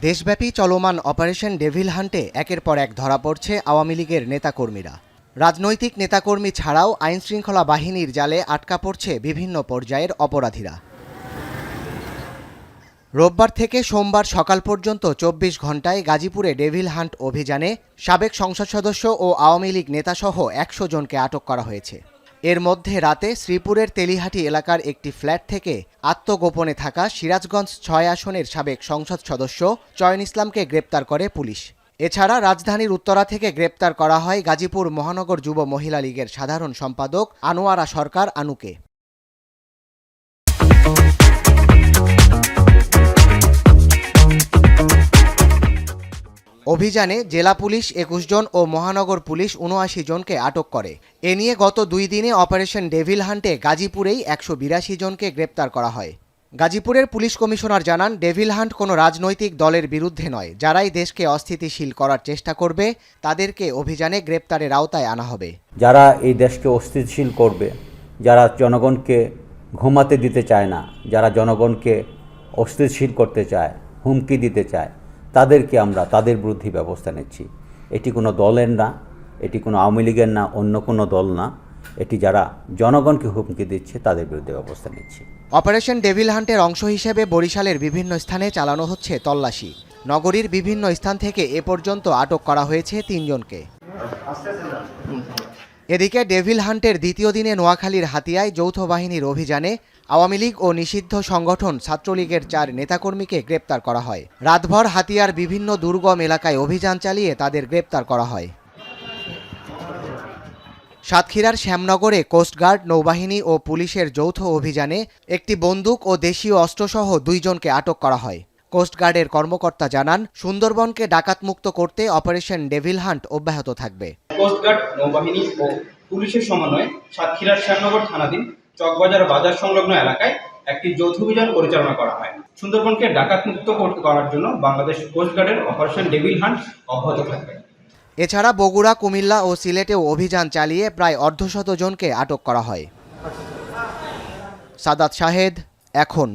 দেশব্যাপী চলমান operation devil হান্টে একের পর এক ধরা পড়ছে আওয়ামী লীগের নেতাকর্মীরা। রাজনৈতিক নেতাকর্মী ছাড়াও আইনশৃঙ্খলা বাহিনীর জালে আটকা পড়ছে বিভিন্ন পর্যায়ের অপরাধীরা। রোববার থেকে সোমবার সকাল পর্যন্ত ২৪ ঘণ্টায় গাজীপুরে ডেভিল হান্ট অভিযানে সাবেক সংসদ সদস্য ও আওয়ামী লীগ নেতাসহ ১০০ জনকে আটক করা হয়েছে। এর মধ্যে রাতে শ্রীপুরের তেলিহাটি এলাকার একটি ফ্ল্যাট থেকে আত্মগোপনে থাকা সিরাজগঞ্জ ৬ আসনের সাবেক সংসদ সদস্য চয়ন ইসলামকে গ্রেপ্তার করে পুলিশ। এছাড়া রাজধানীর উত্তরা থেকে গ্রেপ্তার করা হয় গাজীপুর মহানগর যুব মহিলা লীগের সাধারণ সম্পাদক আনোয়ারা সরকার আনুকে। অভিযানে জেলা পুলিশ ২১ জন ও মহানগর পুলিশ ৭৯ জনকে আটক করে। এ নিয়ে গত ২ দিনে অপারেশন ডেভিল হান্টে গাজীপুরেই ১৮২ জনকে গ্রেপ্তার করা হয়। গাজীপুরের পুলিশ কমিশনার জানান, ডেভিল হান্ট কোনো রাজনৈতিক দলের বিরুদ্ধে নয়। যারাই দেশকে অস্থিতিশীল করার চেষ্টা করবে তাদেরকে অভিযানে গ্রেপ্তারের আওতায় আনা হবে। যারা এই দেশকে অস্থিতিশীল করবে, যারা জনগণকে ঘুমাতে দিতে চায় না, যারা জনগণকে অস্থিতিশীল করতে চায়, হুমকি দিতে চায়, তাদেরকে আমরা তাদের বিরুদ্ধে ব্যবস্থা নিচ্ছি। এটি কোনো দলের না, এটি কোনো আওয়ামী লীগের না, অন্য কোনো দল না। এটি যারা জনগণকে হুমকি দিচ্ছে তাদের বিরুদ্ধে ব্যবস্থা নিচ্ছি। অপারেশন ডেভিল হান্টের অংশ হিসেবে বরিশালের বিভিন্ন স্থানে চালানো হচ্ছে তল্লাশি। নগরীর বিভিন্ন স্থান থেকে এ পর্যন্ত আটক করা হয়েছে ৩ জনকে। এদিকে ডেভিল হান্টের দ্বিতীয় দিনে নোয়াখালীর হাতিয়ায় যৌথ বাহিনীর অভিযানে আওয়ামী লীগ ও নিষিদ্ধ সংগঠন ছাত্রলীগের ৪ নেতাকর্মীকে গ্রেপ্তার করা হয়। রাতভর হাতিয়ার বিভিন্ন দুর্গম এলাকায় অভিযান চালিয়ে তাদের গ্রেপ্তার করা হয়। সাতক্ষীরার শ্যামনগরে কোস্টগার্ড, নৌবাহিনী ও পুলিশের যৌথ অভিযানে একটি বন্দুক ও দেশীয় অস্ত্রসহ ২ জনকে আটক করা হয়। কোস্টগার্ডের কর্মকর্তা জানান, সুন্দরবনকে ডাকাতমুক্ত করতে অপারেশন ডেভিল হান্ট অব্যাহত থাকবে। কোস্টগার্ড, নৌবাহিনী ও পুলিশের সমন্বয়ে সাতক্ষীরার শ্যামনগর থানাধীন চকবাজার বাজার সংলগ্ন এলাকায় একটি যৌথ অভিযান পরিচালনা করা হয়। সুন্দরবনকে ডাকাতমুক্ত করার জন্য বাংলাদেশ কোস্টগার্ডের অপারেশন ডেভিল হান্ট অব্যাহত থাকবে। এছাড়া বগুড়া, কুমিল্লা ও সিলেটেও অভিযান চালিয়ে প্রায় ১৫০ জনকে আটক করা হয়। সাদাত শাহেদ, এখন।